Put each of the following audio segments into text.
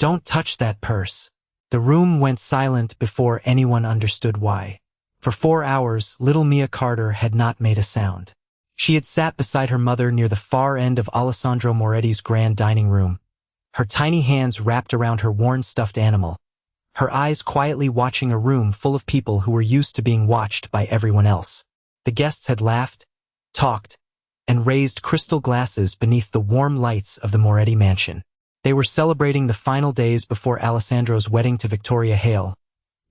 "Don't touch that purse." The room went silent before anyone understood why. For 4 hours, little Mia Carter had not made a sound. She had sat beside her mother near the far end of Alessandro Moretti's grand dining room, her tiny hands wrapped around her worn stuffed animal, her eyes quietly watching a room full of people who were used to being watched by everyone else. The guests had laughed, talked, and raised crystal glasses beneath the warm lights of the Moretti mansion. They were celebrating the final days before Alessandro's wedding to Victoria Hale,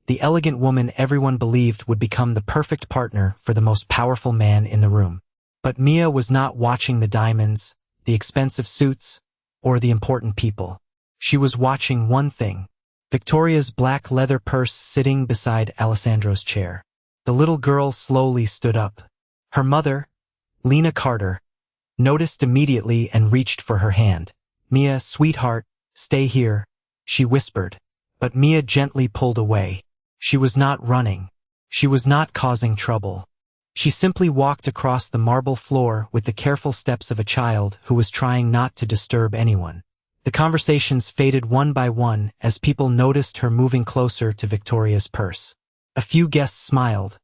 the elegant woman everyone believed would become the perfect partner for the most powerful man in the room. But Mia was not watching the diamonds, the expensive suits, or the important people. She was watching one thing: Victoria's black leather purse sitting beside Alessandro's chair. The little girl slowly stood up. Her mother, Lena Carter, noticed immediately and reached for her hand. "Mia, sweetheart, stay here," she whispered. But Mia gently pulled away. She was not running. She was not causing trouble. She simply walked across the marble floor with the careful steps of a child who was trying not to disturb anyone. The conversations faded one by one as people noticed her moving closer to Victoria's purse. A few guests smiled,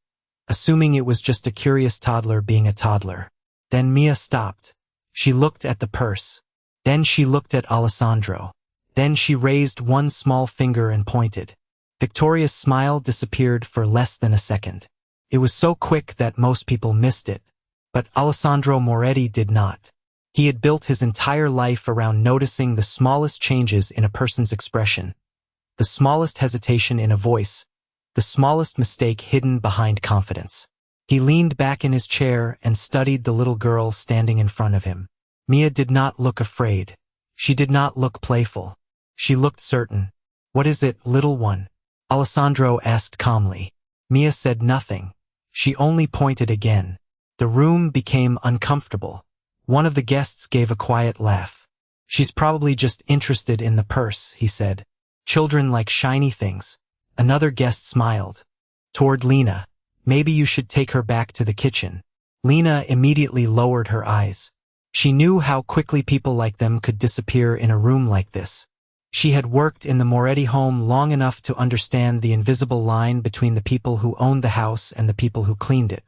assuming it was just a curious toddler being a toddler. Then Mia stopped. She looked at the purse. Then she looked at Alessandro. Then she raised one small finger and pointed. Victoria's smile disappeared for less than a second. It was so quick that most people missed it. But Alessandro Moretti did not. He had built his entire life around noticing the smallest changes in a person's expression, the smallest hesitation in a voice, the smallest mistake hidden behind confidence. He leaned back in his chair and studied the little girl standing in front of him. Mia did not look afraid. She did not look playful. She looked certain. "What is it, little one?" Alessandro asked calmly. Mia said nothing. She only pointed again. The room became uncomfortable. One of the guests gave a quiet laugh. "She's probably just interested in the purse," he said. "Children like shiny things." Another guest smiled. Toward Lena. "Maybe you should take her back to the kitchen." Lena immediately lowered her eyes. She knew how quickly people like them could disappear in a room like this. She had worked in the Moretti home long enough to understand the invisible line between the people who owned the house and the people who cleaned it.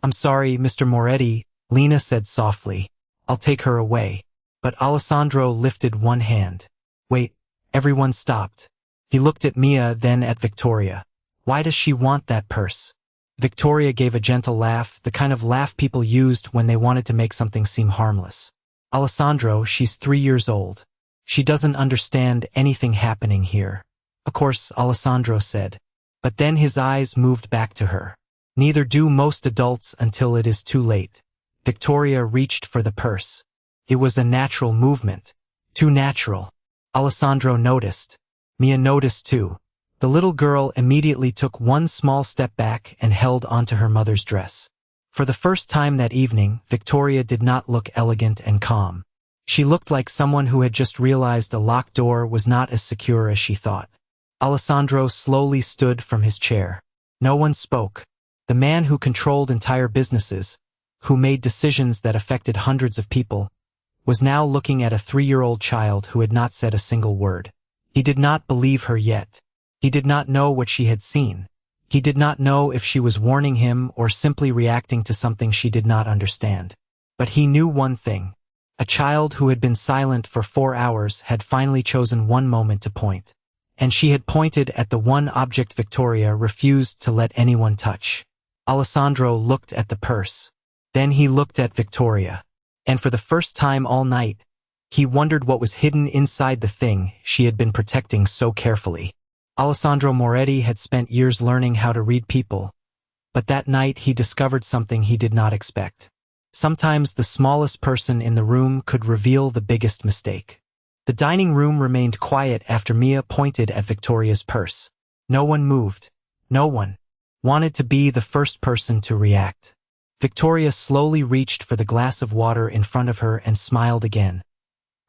"I'm sorry, Mr. Moretti," Lena said softly. "I'll take her away." But Alessandro lifted one hand. "Wait." Everyone stopped. He looked at Mia, then at Victoria. "Why does she want that purse?" Victoria gave a gentle laugh, the kind of laugh people used when they wanted to make something seem harmless. "Alessandro, she's 3 years old. She doesn't understand anything happening here." "Of course," Alessandro said. But then his eyes moved back to her. "Neither do most adults until it is too late." Victoria reached for the purse. It was a natural movement. Too natural. Alessandro noticed. Mia noticed too. The little girl immediately took one small step back and held onto her mother's dress. For the first time that evening, Victoria did not look elegant and calm. She looked like someone who had just realized a locked door was not as secure as she thought. Alessandro slowly stood from his chair. No one spoke. The man who controlled entire businesses, who made decisions that affected hundreds of people, was now looking at a 3-year-old child who had not said a single word. He did not believe her yet. He did not know what she had seen. He did not know if she was warning him or simply reacting to something she did not understand. But he knew one thing. A child who had been silent for 4 hours had finally chosen one moment to point. And she had pointed at the one object Victoria refused to let anyone touch. Alessandro looked at the purse. Then he looked at Victoria. And for the first time all night, he wondered what was hidden inside the thing she had been protecting so carefully. Alessandro Moretti had spent years learning how to read people. But that night he discovered something he did not expect. Sometimes the smallest person in the room could reveal the biggest mistake. The dining room remained quiet after Mia pointed at Victoria's purse. No one moved. No one wanted to be the first person to react. Victoria slowly reached for the glass of water in front of her and smiled again,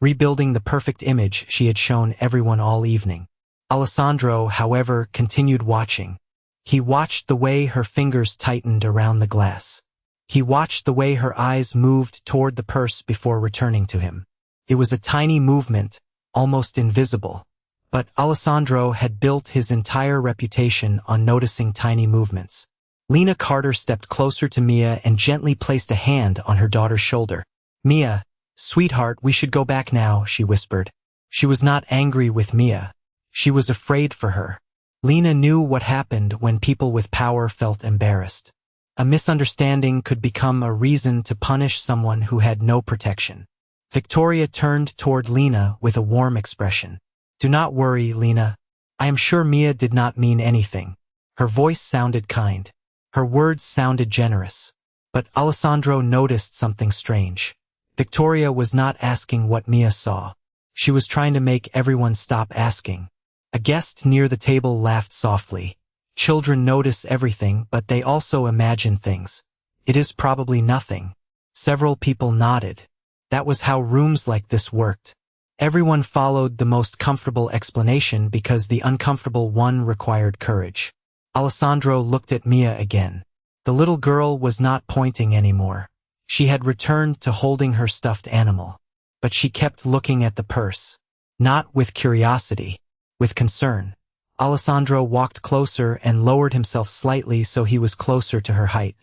rebuilding the perfect image she had shown everyone all evening. Alessandro, however, continued watching. He watched the way her fingers tightened around the glass. He watched the way her eyes moved toward the purse before returning to him. It was a tiny movement, almost invisible, But Alessandro had built his entire reputation on noticing tiny movements. Lena Carter stepped closer to Mia and gently placed a hand on her daughter's shoulder. "Mia, sweetheart, we should go back now," she whispered. She was not angry with Mia. She was afraid for her. Lena knew what happened when people with power felt embarrassed. A misunderstanding could become a reason to punish someone who had no protection. Victoria turned toward Lena with a warm expression. "Do not worry, Lena. I am sure Mia did not mean anything." Her voice sounded kind. Her words sounded generous. But Alessandro noticed something strange. Victoria was not asking what Mia saw. She was trying to make everyone stop asking. A guest near the table laughed softly. Children notice everything, but they also imagine things. It is probably nothing. Several people nodded. That was how rooms like this worked. Everyone followed the most comfortable explanation because the uncomfortable one required courage. Alessandro looked at Mia again. The little girl was not pointing anymore. She had returned to holding her stuffed animal. But she kept looking at the purse. Not with curiosity, with concern. Alessandro walked closer and lowered himself slightly so he was closer to her height.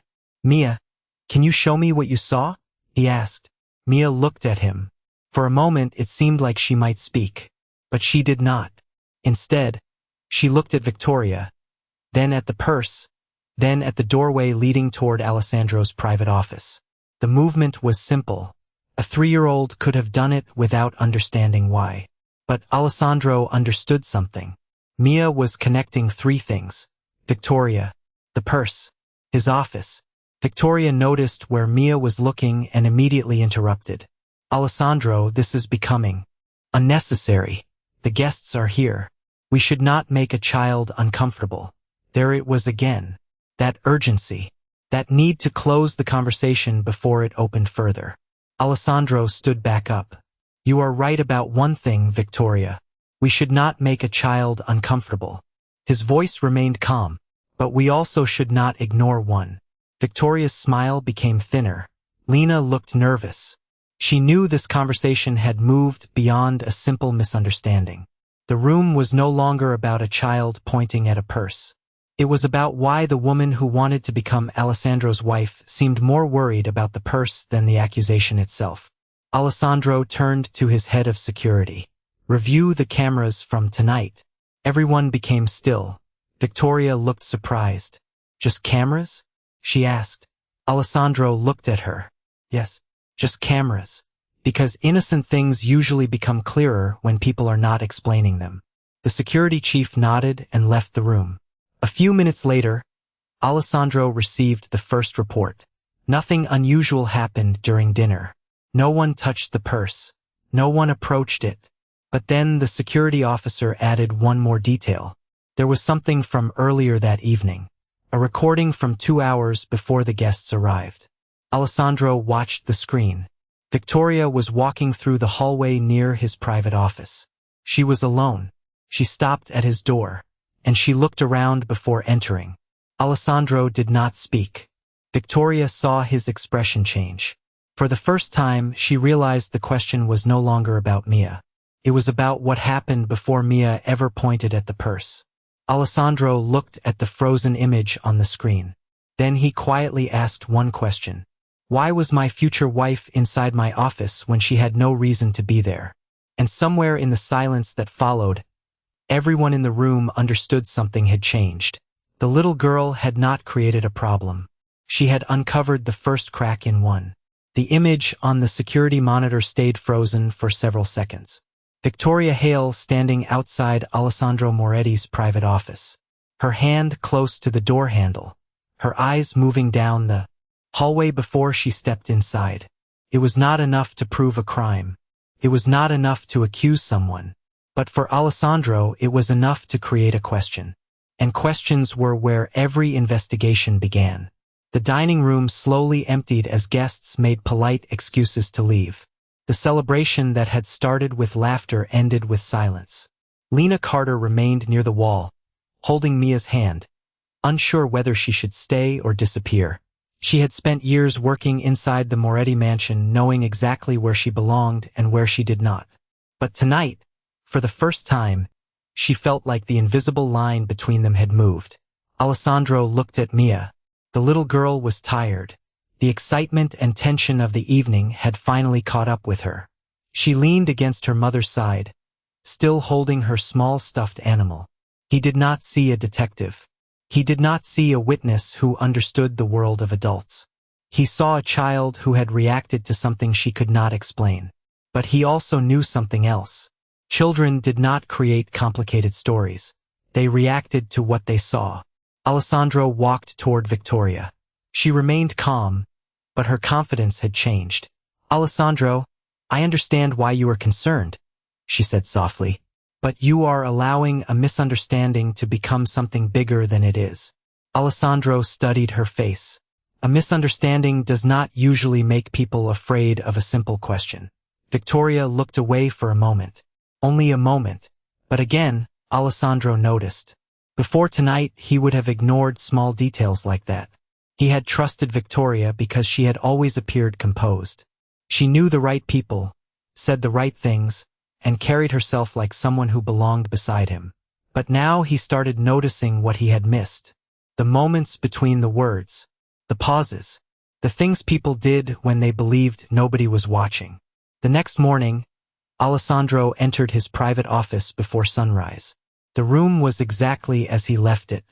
"Mia, can you show me what you saw?" he asked. Mia looked at him. For a moment it seemed like she might speak. But she did not. Instead, she looked at Victoria, then at the purse, then at the doorway leading toward Alessandro's private office. The movement was simple. A 3-year-old could have done it without understanding why. But Alessandro understood something. Mia was connecting 3 things. Victoria, the purse, his office. Victoria noticed where Mia was looking and immediately interrupted. "Alessandro, this is becoming unnecessary. The guests are here. We should not make a child uncomfortable." There it was again. That urgency. That need to close the conversation before it opened further. Alessandro stood back up. "You are right about one thing, Victoria. We should not make a child uncomfortable." His voice remained calm. "But we also should not ignore one." Victoria's smile became thinner. Lena looked nervous. She knew this conversation had moved beyond a simple misunderstanding. The room was no longer about a child pointing at a purse. It was about why the woman who wanted to become Alessandro's wife seemed more worried about the purse than the accusation itself. Alessandro turned to his head of security. "Review the cameras from tonight." Everyone became still. Victoria looked surprised. "Just cameras?" she asked. Alessandro looked at her. "Yes, just cameras. Because innocent things usually become clearer when people are not explaining them." The security chief nodded and left the room. A few minutes later, Alessandro received the first report. Nothing unusual happened during dinner. No one touched the purse. No one approached it. But then the security officer added one more detail. There was something from earlier that evening. A recording from 2 hours before the guests arrived. Alessandro watched the screen. Victoria was walking through the hallway near his private office. She was alone. She stopped at his door, and she looked around before entering. Alessandro did not speak. Victoria saw his expression change. For the first time, she realized the question was no longer about Mia. It was about what happened before Mia ever pointed at the purse. Alessandro looked at the frozen image on the screen. Then he quietly asked one question. Why was my future wife inside my office when she had no reason to be there? And somewhere in the silence that followed, everyone in the room understood something had changed. The little girl had not created a problem. She had uncovered the first crack in one. The image on the security monitor stayed frozen for several seconds. Victoria Hale standing outside Alessandro Moretti's private office. Her hand close to the door handle. Her eyes moving down the hallway before she stepped inside. It was not enough to prove a crime. It was not enough to accuse someone. But for Alessandro, it was enough to create a question. And questions were where every investigation began. The dining room slowly emptied as guests made polite excuses to leave. The celebration that had started with laughter ended with silence. Lena Carter remained near the wall, holding Mia's hand, unsure whether she should stay or disappear. She had spent years working inside the Moretti mansion, knowing exactly where she belonged and where she did not. But tonight, for the first time, She felt like the invisible line between them had moved. Alessandro looked at Mia. The little girl was tired. The excitement and tension of the evening had finally caught up with her. She leaned against her mother's side, still holding her small stuffed animal. He did not see a detective. He did not see a witness who understood the world of adults. He saw a child who had reacted to something she could not explain. But he also knew something else. Children did not create complicated stories. They reacted to what they saw. Alessandro walked toward Victoria. She remained calm, but her confidence had changed. "Alessandro, I understand why you are concerned," she said softly. "But you are allowing a misunderstanding to become something bigger than it is." Alessandro studied her face. A misunderstanding does not usually make people afraid of a simple question. Victoria looked away for a moment. Only a moment. But again, Alessandro noticed. Before tonight, he would have ignored small details like that. He had trusted Victoria because she had always appeared composed. She knew the right people, said the right things, and carried herself like someone who belonged beside him. But now he started noticing what he had missed. The moments between the words. The pauses. The things people did when they believed nobody was watching. The next morning, Alessandro entered his private office before sunrise. The room was exactly as he left it.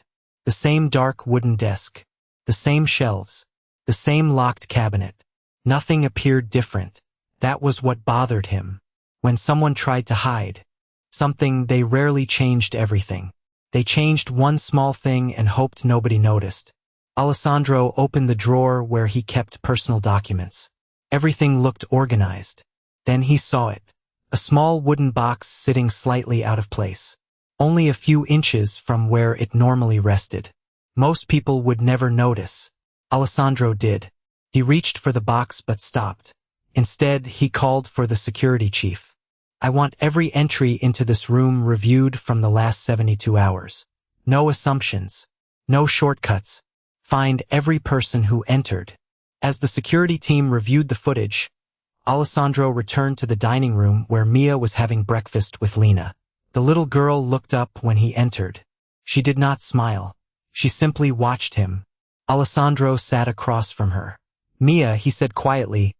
The same dark wooden desk. The same shelves. The same locked cabinet. Nothing appeared different. That was what bothered him. When someone tried to hide something, they rarely changed everything. They changed one small thing and hoped nobody noticed. Alessandro opened the drawer where he kept personal documents. Everything looked organized. Then he saw it. A small wooden box sitting slightly out of place. Only a few inches from where it normally rested. Most people would never notice. Alessandro did. He reached for the box but stopped. Instead, he called for the security chief. "I want every entry into this room reviewed from the last 72 hours. No assumptions. No shortcuts. Find every person who entered." As the security team reviewed the footage, Alessandro returned to the dining room where Mia was having breakfast with Lena. The little girl looked up when he entered. She did not smile. She simply watched him. Alessandro sat across from her. "Mia," he said quietly,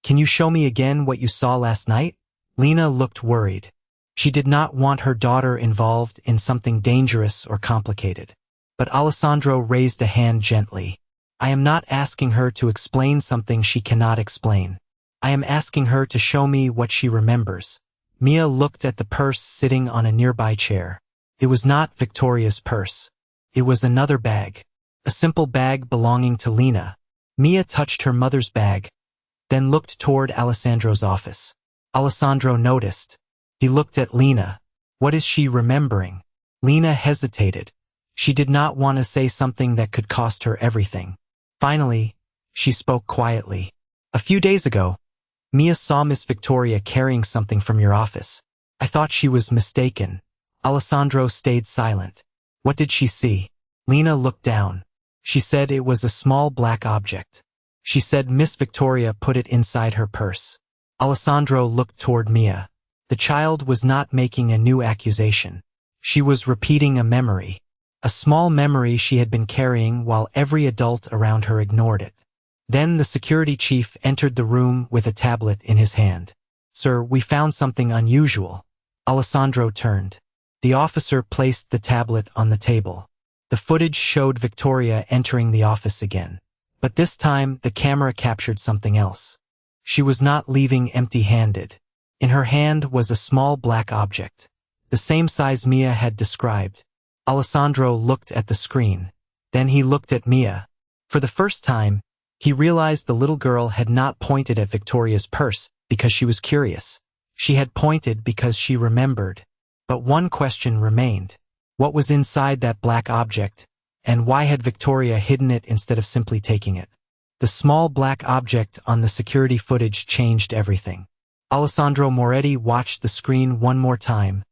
"can you show me again what you saw last night?" Lena looked worried. She did not want her daughter involved in something dangerous or complicated. But Alessandro raised a hand gently. "I am not asking her to explain something she cannot explain. I am asking her to show me what she remembers." Mia looked at the purse sitting on a nearby chair. It was not Victoria's purse. It was another bag. A simple bag belonging to Lena. Mia touched her mother's bag, then looked toward Alessandro's office. Alessandro noticed. He looked at Lena. What is she remembering? Lena hesitated. She did not want to say something that could cost her everything. Finally, she spoke quietly. "A few days ago, Mia saw Miss Victoria carrying something from your office. I thought she was mistaken." Alessandro stayed silent. "What did she see?" Lena looked down. She said it was a small black object. She said Miss Victoria put it inside her purse. Alessandro looked toward Mia. The child was not making a new accusation. She was repeating a memory. A small memory she had been carrying while every adult around her ignored it. Then the security chief entered the room with a tablet in his hand. "Sir, we found something unusual." Alessandro turned. The officer placed the tablet on the table. The footage showed Victoria entering the office again. But this time, the camera captured something else. She was not leaving empty-handed. In her hand was a small black object, the same size Mia had described. Alessandro looked at the screen. Then he looked at Mia. For the first time, he realized the little girl had not pointed at Victoria's purse because she was curious. She had pointed because she remembered. But one question remained. What was inside that black object, and why had Victoria hidden it instead of simply taking it? The small black object on the security footage changed everything. Alessandro Moretti watched the screen one more time,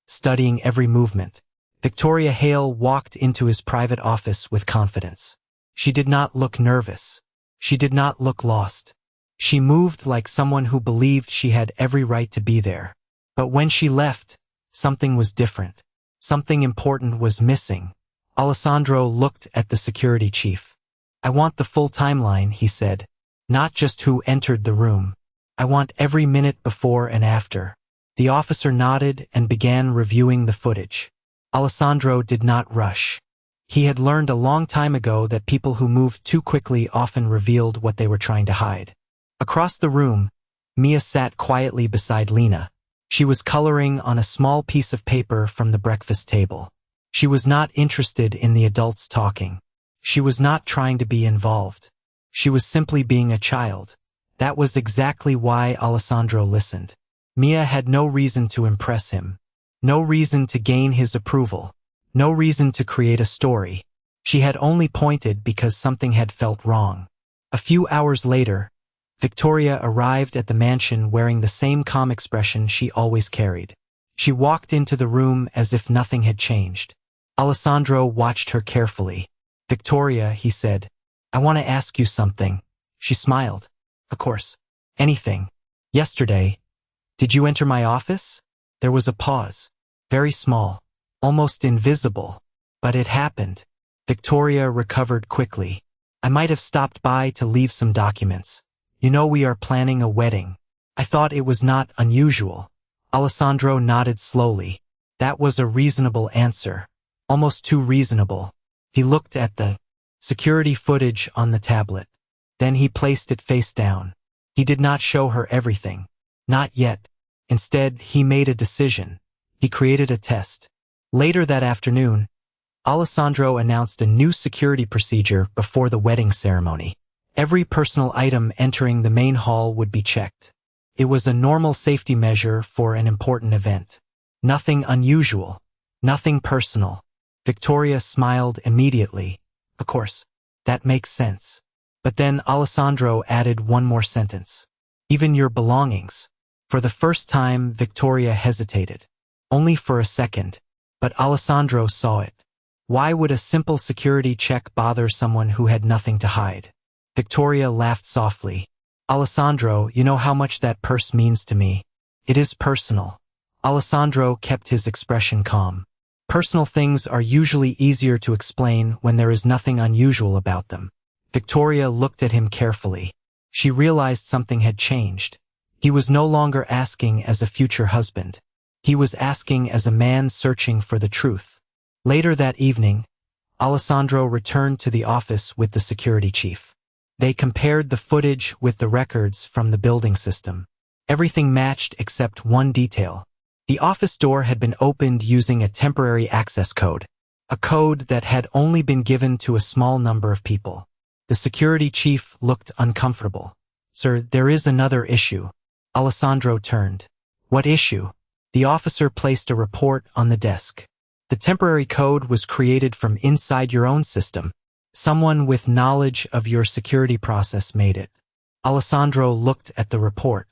studying every movement. Victoria Hale walked into his private office with confidence. She did not look nervous. She did not look lost. She moved like someone who believed she had every right to be there. But when she left, something was different. Something important was missing. Alessandro looked at the security chief. "I want the full timeline," he said. "Not just who entered the room. I want every minute before and after." The officer nodded and began reviewing the footage. Alessandro did not rush. He had learned a long time ago that people who moved too quickly often revealed what they were trying to hide. Across the room, Mia sat quietly beside Lena. She was coloring on a small piece of paper from the breakfast table. She was not interested in the adults talking. She was not trying to be involved. She was simply being a child. That was exactly why Alessandro listened. Mia had no reason to impress him. No reason to gain his approval. No reason to create a story. She had only pointed because something had felt wrong. A few hours later, Victoria arrived at the mansion wearing the same calm expression she always carried. She walked into the room as if nothing had changed. Alessandro watched her carefully. "Victoria," he said, "I want to ask you something." She smiled. "Of course. Anything. Yesterday, did you enter my office?" There was a pause. Very small. Almost invisible. But it happened. Victoria recovered quickly. "I might have stopped by to leave some documents. You know we are planning a wedding. I thought it was not unusual." Alessandro nodded slowly. That was a reasonable answer. Almost too reasonable. He looked at the security footage on the tablet. Then he placed it face down. He did not show her everything. Not yet. Instead, he made a decision. He created a test. Later that afternoon, Alessandro announced a new security procedure before the wedding ceremony. Every personal item entering the main hall would be checked. It was a normal safety measure for an important event. Nothing unusual. Nothing personal. Victoria smiled immediately. "Of course, that makes sense." But then Alessandro added one more sentence. "Even your belongings." For the first time, Victoria hesitated. Only for a second. But Alessandro saw it. Why would a simple security check bother someone who had nothing to hide? Victoria laughed softly. "Alessandro, you know how much that purse means to me. It is personal." Alessandro kept his expression calm. Personal things are usually easier to explain when there is nothing unusual about them. Victoria looked at him carefully. She realized something had changed. He was no longer asking as a future husband. He was asking as a man searching for the truth. Later that evening, Alessandro returned to the office with the security chief. They compared the footage with the records from the building system. Everything matched except one detail. The office door had been opened using a temporary access code, a code that had only been given to a small number of people. The security chief looked uncomfortable. "Sir, there is another issue." Alessandro turned. "What issue?" The officer placed a report on the desk. "The temporary code was created from inside your own system. Someone with knowledge of your security process made it." Alessandro looked at the report.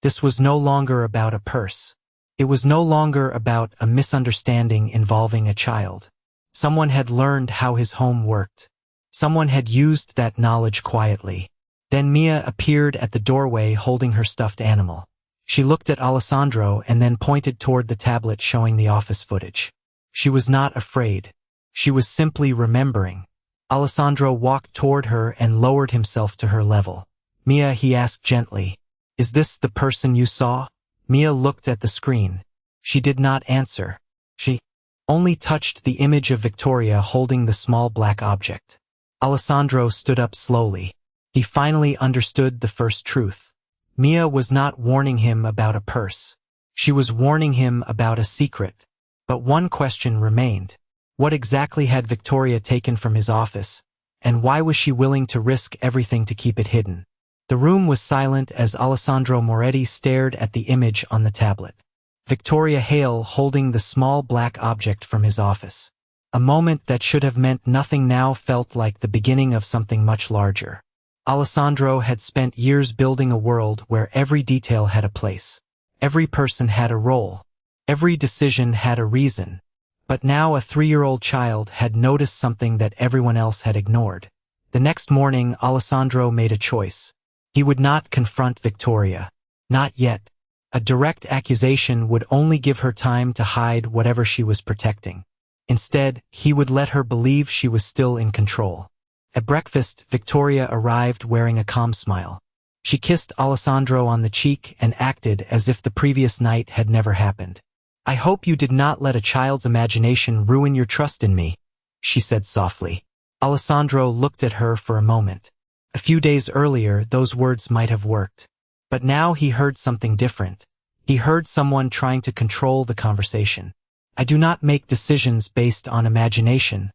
This was no longer about a purse. It was no longer about a misunderstanding involving a child. Someone had learned how his home worked. Someone had used that knowledge quietly. Then Mia appeared at the doorway holding her stuffed animal. She looked at Alessandro and then pointed toward the tablet showing the office footage. She was not afraid. She was simply remembering. Alessandro walked toward her and lowered himself to her level. "Mia," he asked gently, "is this the person you saw?" Mia looked at the screen. She did not answer. She only touched the image of Victoria holding the small black object. Alessandro stood up slowly. He finally understood the first truth. Mia was not warning him about a purse. She was warning him about a secret. But one question remained. What exactly had Victoria taken from his office, and why was she willing to risk everything to keep it hidden? The room was silent as Alessandro Moretti stared at the image on the tablet. Victoria Hale holding the small black object from his office. A moment that should have meant nothing now felt like the beginning of something much larger. Alessandro had spent years building a world where every detail had a place. Every person had a role. Every decision had a reason. But now a 3-year-old child had noticed something that everyone else had ignored. The next morning, Alessandro made a choice. He would not confront Victoria. Not yet. A direct accusation would only give her time to hide whatever she was protecting. Instead, he would let her believe she was still in control. At breakfast, Victoria arrived wearing a calm smile. She kissed Alessandro on the cheek and acted as if the previous night had never happened. "I hope you did not let a child's imagination ruin your trust in me," she said softly. Alessandro looked at her for a moment. A few days earlier, those words might have worked. But now he heard something different. He heard someone trying to control the conversation. "I do not make decisions based on imagination,"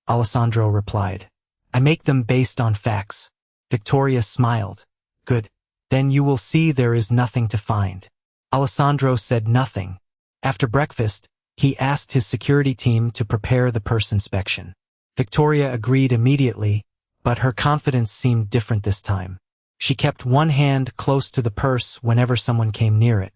Alessandro replied. "I make them based on facts." Victoria smiled. "Good. Then you will see there is nothing to find." Alessandro said nothing. After breakfast, he asked his security team to prepare the purse inspection. Victoria agreed immediately, but her confidence seemed different this time. She kept one hand close to the purse whenever someone came near it.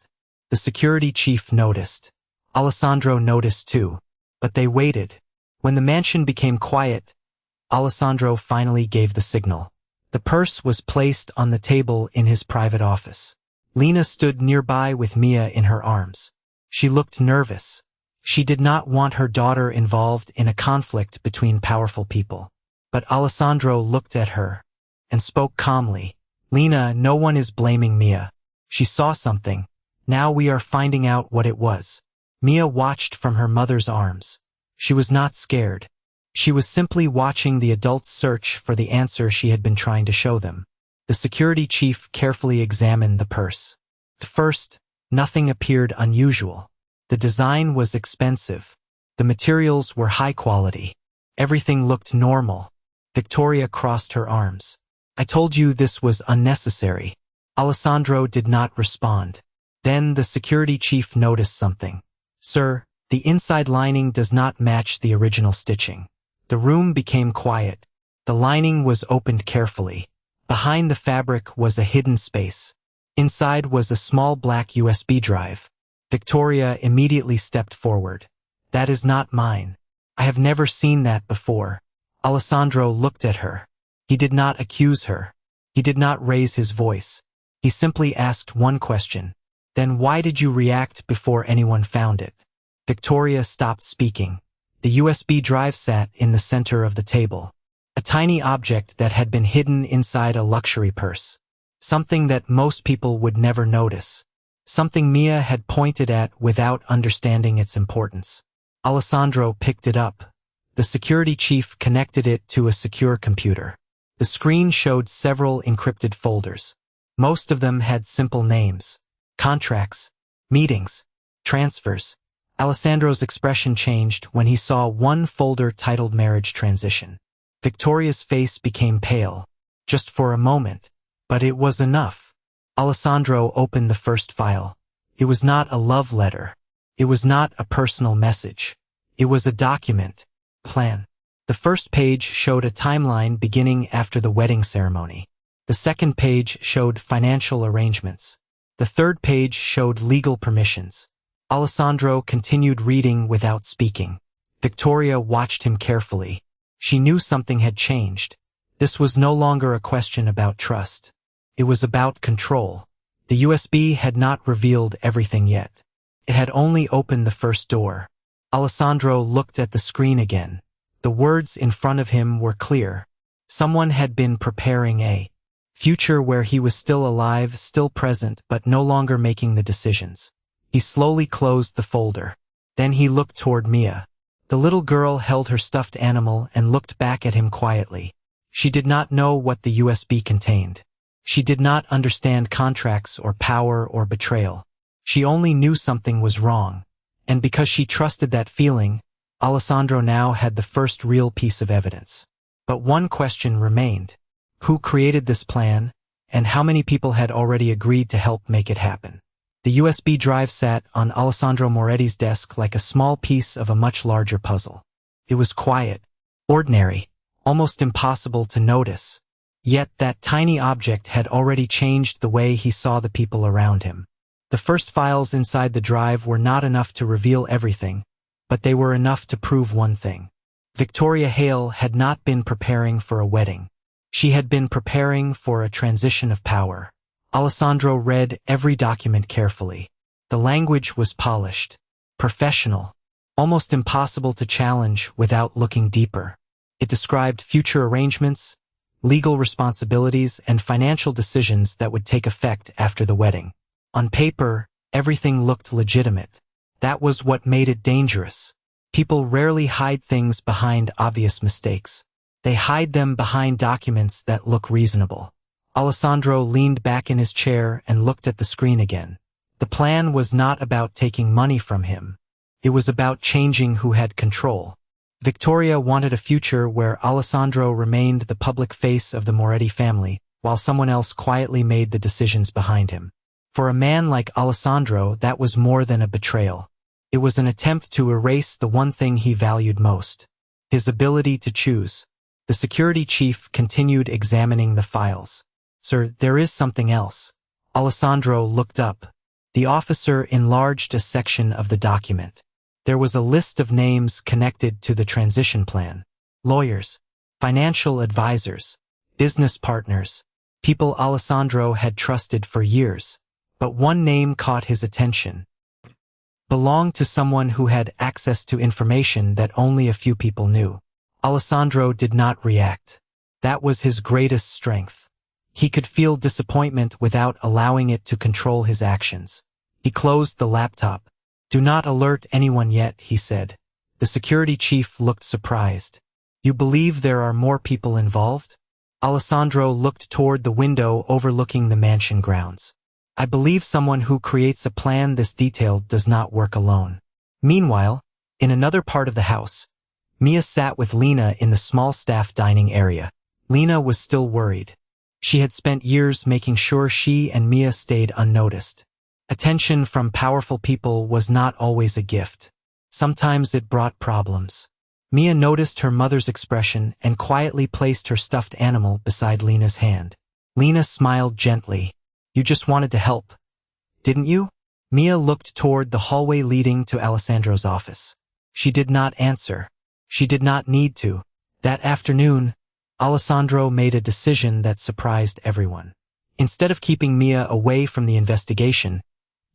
The security chief noticed. Alessandro noticed too, but they waited. When the mansion became quiet, Alessandro finally gave the signal. The purse was placed on the table in his private office. Lena stood nearby with Mia in her arms. She looked nervous. She did not want her daughter involved in a conflict between powerful people. But Alessandro looked at her and spoke calmly. "Lena, no one is blaming Mia. She saw something. Now we are finding out what it was." Mia watched from her mother's arms. She was not scared. She was simply watching the adults search for the answer she had been trying to show them. The security chief carefully examined the purse. At first, nothing appeared unusual. The design was expensive. The materials were high quality. Everything looked normal. Victoria crossed her arms. "I told you this was unnecessary." Alessandro did not respond. Then the security chief noticed something. "Sir, the inside lining does not match the original stitching." The room became quiet. The lining was opened carefully. Behind the fabric was a hidden space. Inside was a small black USB drive. Victoria immediately stepped forward. "That is not mine. I have never seen that before." Alessandro looked at her. He did not accuse her. He did not raise his voice. He simply asked one question. "Then why did you react before anyone found it?" Victoria stopped speaking. The USB drive sat in the center of the table. A tiny object that had been hidden inside a luxury purse. Something that most people would never notice. Something Mia had pointed at without understanding its importance. Alessandro picked it up. The security chief connected it to a secure computer. The screen showed several encrypted folders. Most of them had simple names. Contracts, meetings, transfers. Alessandro's expression changed when he saw one folder titled Marriage Transition. Victoria's face became pale, just for a moment, but it was enough. Alessandro opened the first file. It was not a love letter. It was not a personal message. It was a document, plan. The first page showed a timeline beginning after the wedding ceremony. The second page showed financial arrangements. The third page showed legal permissions. Alessandro continued reading without speaking. Victoria watched him carefully. She knew something had changed. This was no longer a question about trust. It was about control. The USB had not revealed everything yet. It had only opened the first door. Alessandro looked at the screen again. The words in front of him were clear. Someone had been preparing a future where he was still alive, still present, but no longer making the decisions. He slowly closed the folder. Then he looked toward Mia. The little girl held her stuffed animal and looked back at him quietly. She did not know what the USB contained. She did not understand contracts or power or betrayal. She only knew something was wrong. And because she trusted that feeling, Alessandro now had the first real piece of evidence. But one question remained. Who created this plan, and how many people had already agreed to help make it happen? The USB drive sat on Alessandro Moretti's desk like a small piece of a much larger puzzle. It was quiet, ordinary, almost impossible to notice. Yet that tiny object had already changed the way he saw the people around him. The first files inside the drive were not enough to reveal everything, but they were enough to prove one thing. Victoria Hale had not been preparing for a wedding. She had been preparing for a transition of power. Alessandro read every document carefully. The language was polished, professional, almost impossible to challenge without looking deeper. It described future arrangements, legal responsibilities, and financial decisions that would take effect after the wedding. On paper, everything looked legitimate. That was what made it dangerous. People rarely hide things behind obvious mistakes. They hide them behind documents that look reasonable. Alessandro leaned back in his chair and looked at the screen again. The plan was not about taking money from him. It was about changing who had control. Victoria wanted a future where Alessandro remained the public face of the Moretti family, while someone else quietly made the decisions behind him. For a man like Alessandro, that was more than a betrayal. It was an attempt to erase the one thing he valued most: his ability to choose. The security chief continued examining the files. "Sir, there is something else." Alessandro looked up. The officer enlarged a section of the document. There was a list of names connected to the transition plan. Lawyers, financial advisors, business partners, people Alessandro had trusted for years. But one name caught his attention. Belonged to someone who had access to information that only a few people knew. Alessandro did not react. That was his greatest strength. He could feel disappointment without allowing it to control his actions. He closed the laptop. "Do not alert anyone yet," he said. The security chief looked surprised. "You believe there are more people involved?" Alessandro looked toward the window overlooking the mansion grounds. "I believe someone who creates a plan this detailed does not work alone." Meanwhile, in another part of the house, Mia sat with Lena in the small staff dining area. Lena was still worried. She had spent years making sure she and Mia stayed unnoticed. Attention from powerful people was not always a gift. Sometimes it brought problems. Mia noticed her mother's expression and quietly placed her stuffed animal beside Lena's hand. Lena smiled gently. "You just wanted to help, didn't you?" Mia looked toward the hallway leading to Alessandro's office. She did not answer. She did not need to. That afternoon, Alessandro made a decision that surprised everyone. Instead of keeping Mia away from the investigation,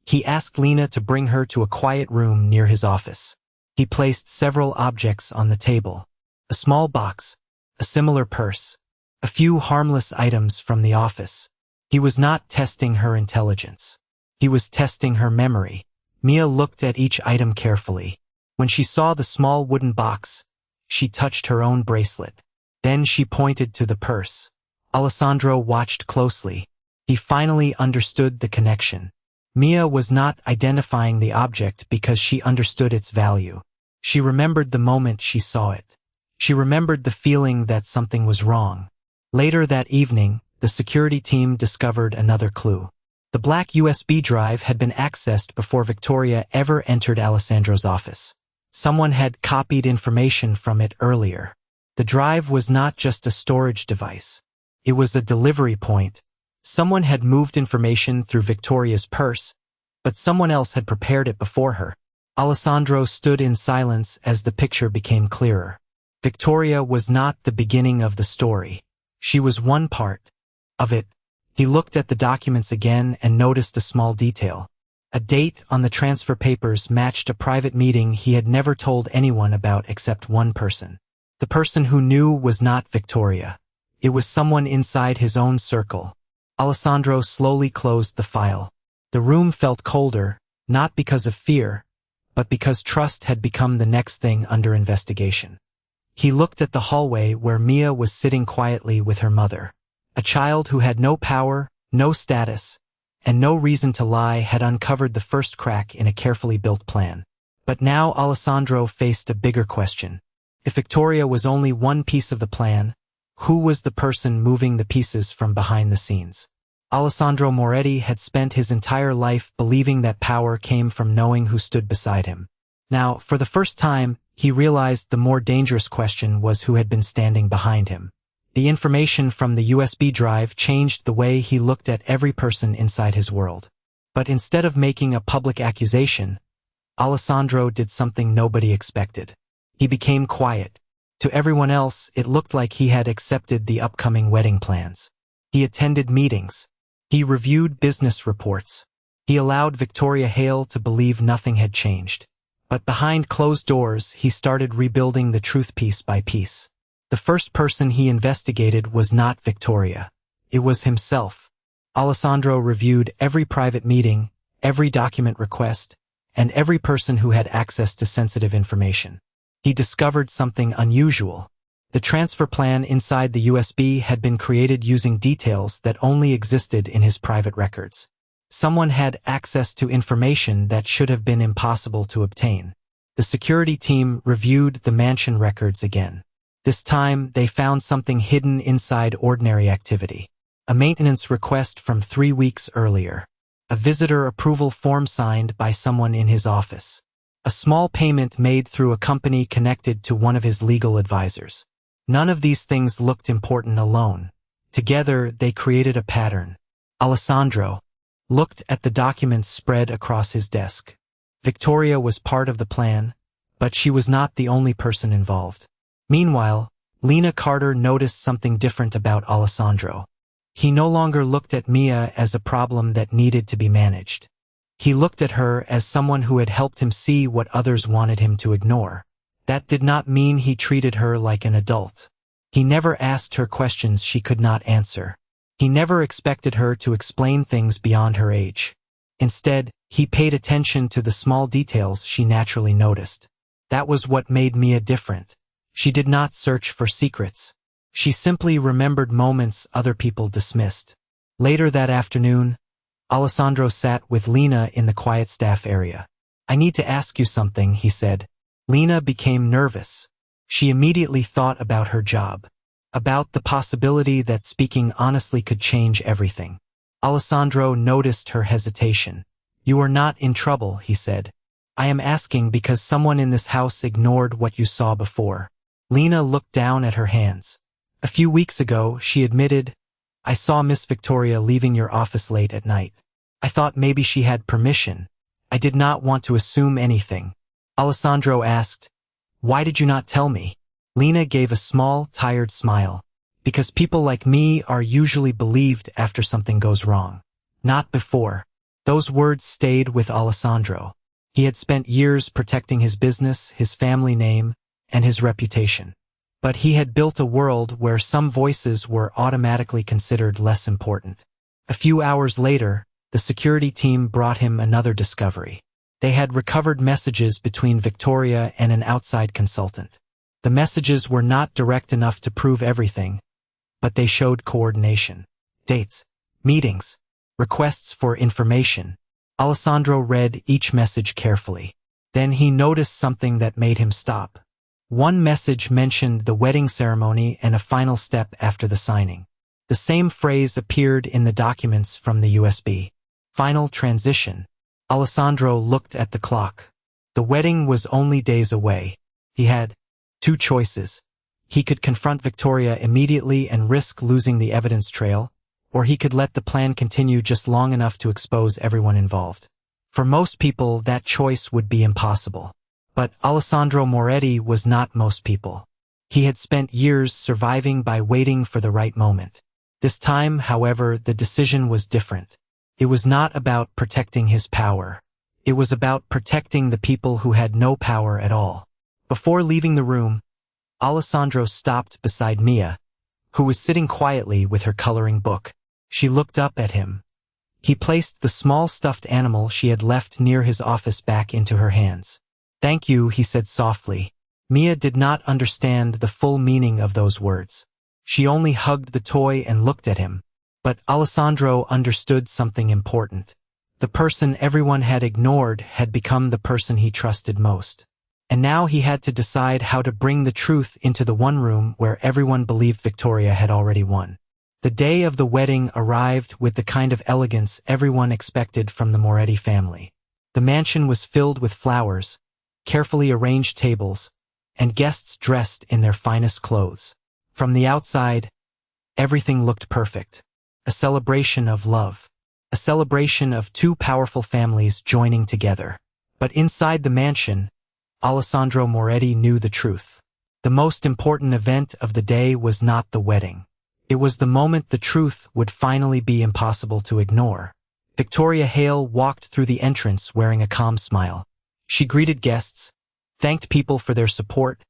he asked Lena to bring her to a quiet room near his office. He placed several objects on the table. A small box, a similar purse, a few harmless items from the office. He was not testing her intelligence. He was testing her memory. Mia looked at each item carefully. When she saw the small wooden box, she touched her own bracelet. Then she pointed to the purse. Alessandro watched closely. He finally understood the connection. Mia was not identifying the object because she understood its value. She remembered the moment she saw it. She remembered the feeling that something was wrong. Later that evening, the security team discovered another clue. The black USB drive had been accessed before Victoria ever entered Alessandro's office. Someone had copied information from it earlier. The drive was not just a storage device. It was a delivery point. Someone had moved information through Victoria's purse, but someone else had prepared it before her. Alessandro stood in silence as the picture became clearer. Victoria was not the beginning of the story. She was one part of it. He looked at the documents again and noticed a small detail. A date on the transfer papers matched a private meeting he had never told anyone about except one person. The person who knew was not Victoria. It was someone inside his own circle. Alessandro slowly closed the file. The room felt colder, not because of fear, but because trust had become the next thing under investigation. He looked at the hallway where Mia was sitting quietly with her mother. A child who had no power, no status, and no reason to lie had uncovered the first crack in a carefully built plan. But now Alessandro faced a bigger question. If Victoria was only one piece of the plan, who was the person moving the pieces from behind the scenes? Alessandro Moretti had spent his entire life believing that power came from knowing who stood beside him. Now, for the first time, he realized the more dangerous question was who had been standing behind him. The information from the USB drive changed the way he looked at every person inside his world. But instead of making a public accusation, Alessandro did something nobody expected. He became quiet. To everyone else, it looked like he had accepted the upcoming wedding plans. He attended meetings. He reviewed business reports. He allowed Victoria Hale to believe nothing had changed. But behind closed doors, he started rebuilding the truth piece by piece. The first person he investigated was not Victoria. It was himself. Alessandro reviewed every private meeting, every document request, and every person who had access to sensitive information. He discovered something unusual. The transfer plan inside the USB had been created using details that only existed in his private records. Someone had access to information that should have been impossible to obtain. The security team reviewed the mansion records again. This time, they found something hidden inside ordinary activity. A maintenance request from 3 weeks earlier. A visitor approval form signed by someone in his office. A small payment made through a company connected to one of his legal advisors. None of these things looked important alone. Together, they created a pattern. Alessandro looked at the documents spread across his desk. Victoria was part of the plan, but she was not the only person involved. Meanwhile, Lena Carter noticed something different about Alessandro. He no longer looked at Mia as a problem that needed to be managed. He looked at her as someone who had helped him see what others wanted him to ignore. That did not mean he treated her like an adult. He never asked her questions she could not answer. He never expected her to explain things beyond her age. Instead, he paid attention to the small details she naturally noticed. That was what made Mia different. She did not search for secrets. She simply remembered moments other people dismissed. Later that afternoon, Alessandro sat with Lena in the quiet staff area. "I need to ask you something," he said. Lena became nervous. She immediately thought about her job, about the possibility that speaking honestly could change everything. Alessandro noticed her hesitation. "You are not in trouble," he said. "I am asking because someone in this house ignored what you saw before." Lena looked down at her hands. "A few weeks ago," she admitted, "I saw Miss Victoria leaving your office late at night. I thought maybe she had permission. I did not want to assume anything." Alessandro asked, "Why did you not tell me?" Lena gave a small, tired smile. "Because people like me are usually believed after something goes wrong. Not before." Those words stayed with Alessandro. He had spent years protecting his business, his family name, and his reputation. But he had built a world where some voices were automatically considered less important. A few hours later, the security team brought him another discovery. They had recovered messages between Victoria and an outside consultant. The messages were not direct enough to prove everything, but they showed coordination. Dates, meetings, requests for information. Alessandro read each message carefully. Then he noticed something that made him stop. One message mentioned the wedding ceremony and a final step after the signing. The same phrase appeared in the documents from the USB. Final transition. Alessandro looked at the clock. The wedding was only days away. He had 2 choices. He could confront Victoria immediately and risk losing the evidence trail, or he could let the plan continue just long enough to expose everyone involved. For most people, that choice would be impossible. But Alessandro Moretti was not most people. He had spent years surviving by waiting for the right moment. This time, however, the decision was different. It was not about protecting his power. It was about protecting the people who had no power at all. Before leaving the room, Alessandro stopped beside Mia, who was sitting quietly with her coloring book. She looked up at him. He placed the small stuffed animal she had left near his office back into her hands. "Thank you," he said softly. Mia did not understand the full meaning of those words. She only hugged the toy and looked at him. But Alessandro understood something important. The person everyone had ignored had become the person he trusted most. And now he had to decide how to bring the truth into the one room where everyone believed Victoria had already won. The day of the wedding arrived with the kind of elegance everyone expected from the Moretti family. The mansion was filled with flowers, carefully arranged tables, and guests dressed in their finest clothes. From the outside, everything looked perfect. A celebration of love. A celebration of 2 powerful families joining together. But inside the mansion, Alessandro Moretti knew the truth. The most important event of the day was not the wedding. It was the moment the truth would finally be impossible to ignore. Victoria Hale walked through the entrance wearing a calm smile. She greeted guests, thanked people for their support,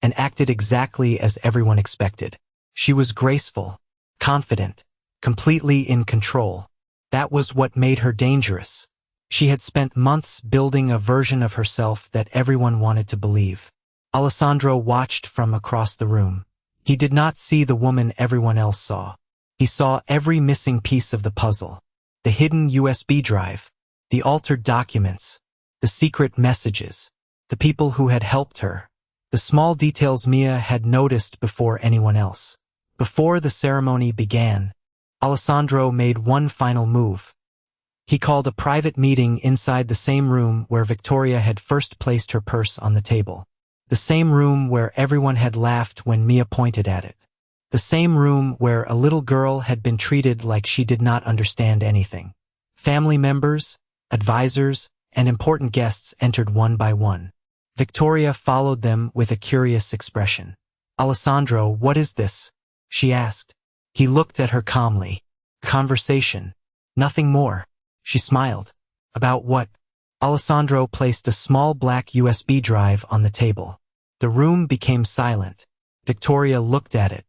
and acted exactly as everyone expected. She was graceful, confident, completely in control. That was what made her dangerous. She had spent months building a version of herself that everyone wanted to believe. Alessandro watched from across the room. He did not see the woman everyone else saw. He saw every missing piece of the puzzle. The hidden USB drive, the altered documents, the secret messages, the people who had helped her, the small details Mia had noticed before anyone else. Before the ceremony began, Alessandro made one final move. He called a private meeting inside the same room where Victoria had first placed her purse on the table. The same room where everyone had laughed when Mia pointed at it. The same room where a little girl had been treated like she did not understand anything. Family members, advisors, and important guests entered one by one. Victoria followed them with a curious expression. "Alessandro, what is this?" she asked. He looked at her calmly. "Conversation. Nothing more." She smiled. "About what?" Alessandro placed a small black USB drive on the table. The room became silent. Victoria looked at it.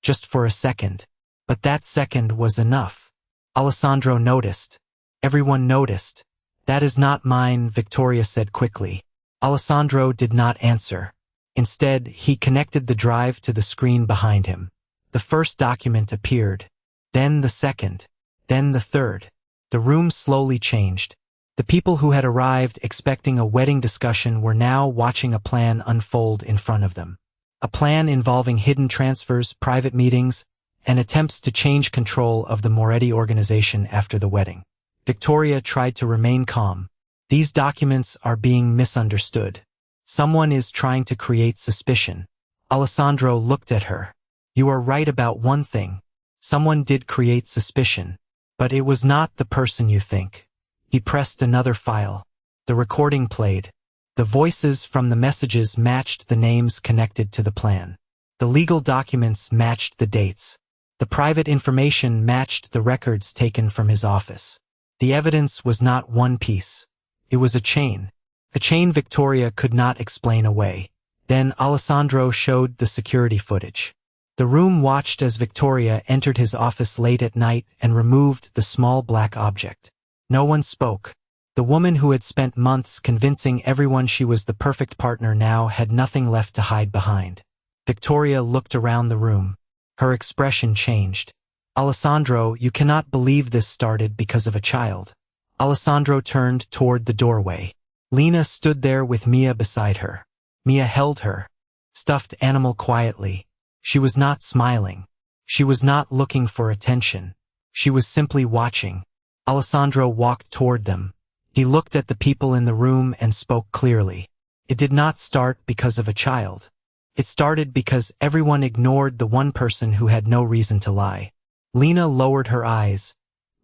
Just for a second. But that second was enough. Alessandro noticed. Everyone noticed. "That is not mine," Victoria said quickly. Alessandro did not answer. Instead, he connected the drive to the screen behind him. The first document appeared. Then the second. Then the third. The room slowly changed. The people who had arrived expecting a wedding discussion were now watching a plan unfold in front of them. A plan involving hidden transfers, private meetings, and attempts to change control of the Moretti organization after the wedding. Victoria tried to remain calm. "These documents are being misunderstood. Someone is trying to create suspicion." Alessandro looked at her. "You are right about one thing. Someone did create suspicion. But it was not the person you think." He pressed another file. The recording played. The voices from the messages matched the names connected to the plan. The legal documents matched the dates. The private information matched the records taken from his office. The evidence was not one piece. It was a chain Victoria could not explain away. Then Alessandro showed the security footage. The room watched as Victoria entered his office late at night and removed the small black object. No one spoke. The woman who had spent months convincing everyone she was the perfect partner now had nothing left to hide behind. Victoria looked around the room. Her expression changed. "Alessandro, you cannot believe this started because of a child." Alessandro turned toward the doorway. Lena stood there with Mia beside her. Mia held her stuffed animal quietly. She was not smiling. She was not looking for attention. She was simply watching. Alessandro walked toward them. He looked at the people in the room and spoke clearly. It did not start because of a child. It started because everyone ignored the one person who had no reason to lie. Lena lowered her eyes,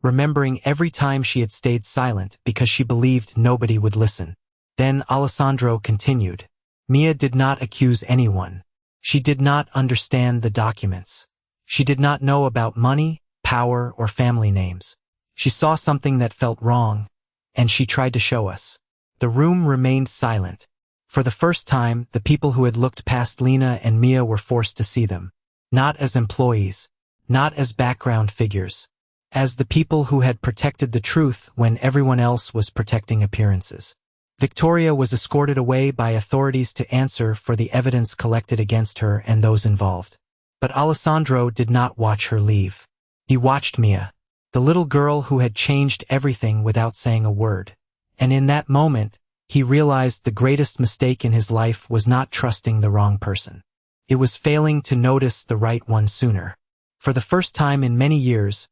remembering every time she had stayed silent because she believed nobody would listen. Then Alessandro continued. Mia did not accuse anyone. She did not understand the documents. She did not know about money, power, or family names. She saw something that felt wrong, and she tried to show us. The room remained silent. For the first time, the people who had looked past Lena and Mia were forced to see them. Not as employees, not as background figures, as the people who had protected the truth when everyone else was protecting appearances. Victoria was escorted away by authorities to answer for the evidence collected against her and those involved. But Alessandro did not watch her leave. He watched Mia, the little girl who had changed everything without saying a word. And in that moment, he realized the greatest mistake in his life was not trusting the wrong person. It was failing to notice the right one sooner. For the first time in many years,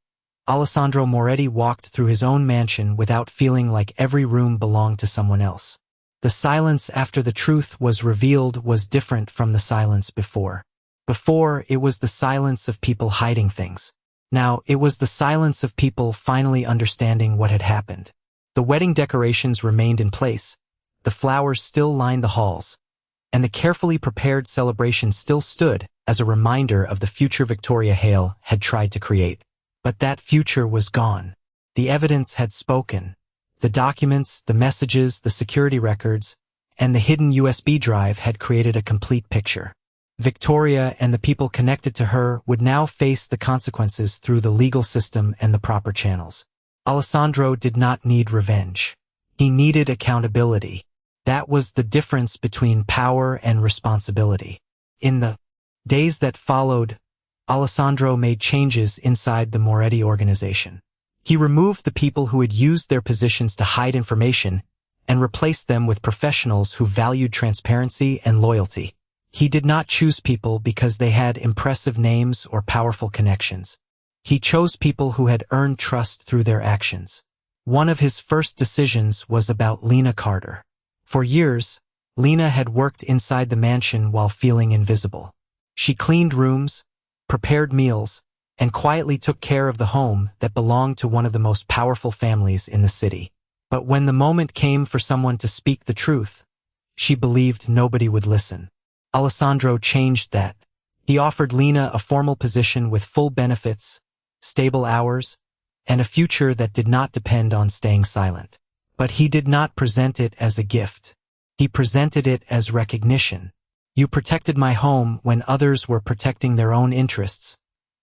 Alessandro Moretti walked through his own mansion without feeling like every room belonged to someone else. The silence after the truth was revealed was different from the silence before. Before, it was the silence of people hiding things. Now, it was the silence of people finally understanding what had happened. The wedding decorations remained in place, the flowers still lined the halls, and the carefully prepared celebration still stood as a reminder of the future Victoria Hale had tried to create. But that future was gone. The evidence had spoken. The documents, the messages, the security records, and the hidden USB drive had created a complete picture. Victoria and the people connected to her would now face the consequences through the legal system and the proper channels. Alessandro did not need revenge. He needed accountability. That was the difference between power and responsibility. In the days that followed, Alessandro made changes inside the Moretti organization. He removed the people who had used their positions to hide information and replaced them with professionals who valued transparency and loyalty. He did not choose people because they had impressive names or powerful connections. He chose people who had earned trust through their actions. One of his first decisions was about Lena Carter. For years, Lena had worked inside the mansion while feeling invisible. She cleaned rooms, prepared meals, and quietly took care of the home that belonged to one of the most powerful families in the city. But when the moment came for someone to speak the truth, she believed nobody would listen. Alessandro changed that. He offered Lena a formal position with full benefits, stable hours, and a future that did not depend on staying silent. But he did not present it as a gift. He presented it as recognition. "You protected my home when others were protecting their own interests,"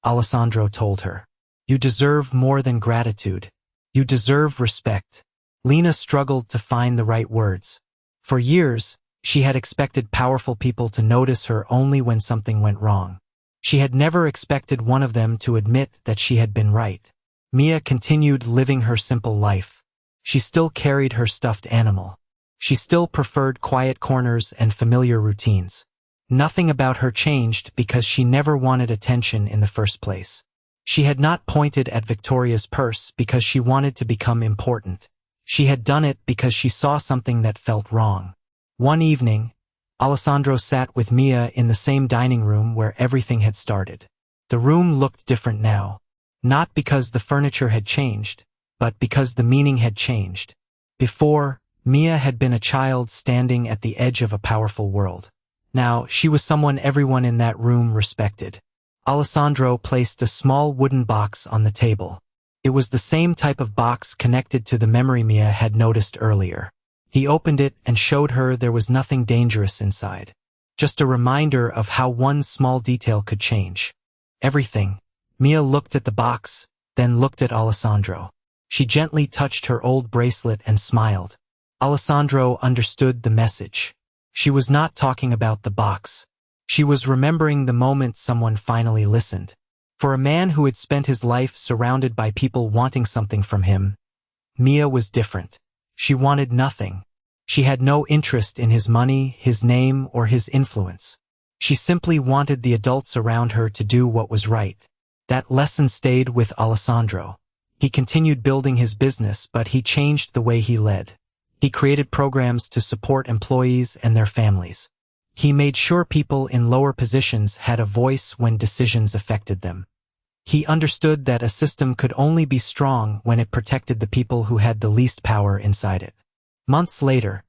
Alessandro told her. "You deserve more than gratitude. You deserve respect." Lena struggled to find the right words. For years, she had expected powerful people to notice her only when something went wrong. She had never expected one of them to admit that she had been right. Mia continued living her simple life. She still carried her stuffed animal. She still preferred quiet corners and familiar routines. Nothing about her changed because she never wanted attention in the first place. She had not pointed at Victoria's purse because she wanted to become important. She had done it because she saw something that felt wrong. One evening, Alessandro sat with Mia in the same dining room where everything had started. The room looked different now, not because the furniture had changed, but because the meaning had changed. Before, Mia had been a child standing at the edge of a powerful world. Now, she was someone everyone in that room respected. Alessandro placed a small wooden box on the table. It was the same type of box connected to the memory Mia had noticed earlier. He opened it and showed her there was nothing dangerous inside. Just a reminder of how one small detail could change everything. Mia looked at the box, then looked at Alessandro. She gently touched her old bracelet and smiled. Alessandro understood the message. She was not talking about the box. She was remembering the moment someone finally listened. For a man who had spent his life surrounded by people wanting something from him, Mia was different. She wanted nothing. She had no interest in his money, his name, or his influence. She simply wanted the adults around her to do what was right. That lesson stayed with Alessandro. He continued building his business, but he changed the way he led. He created programs to support employees and their families. He made sure people in lower positions had a voice when decisions affected them. He understood that a system could only be strong when it protected the people who had the least power inside it. Months later,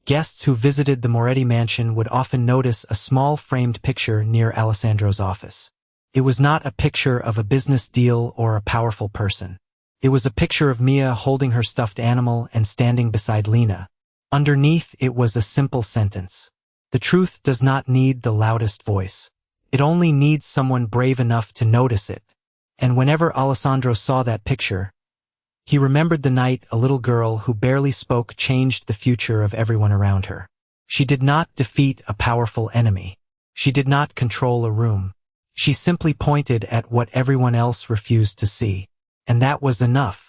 guests who visited the Moretti mansion would often notice a small framed picture near Alessandro's office. It was not a picture of a business deal or a powerful person. It was a picture of Mia holding her stuffed animal and standing beside Lena. Underneath it was a simple sentence. The truth does not need the loudest voice. It only needs someone brave enough to notice it. And whenever Alessandro saw that picture, he remembered the night a little girl who barely spoke changed the future of everyone around her. She did not defeat a powerful enemy. She did not control a room. She simply pointed at what everyone else refused to see. And that was enough.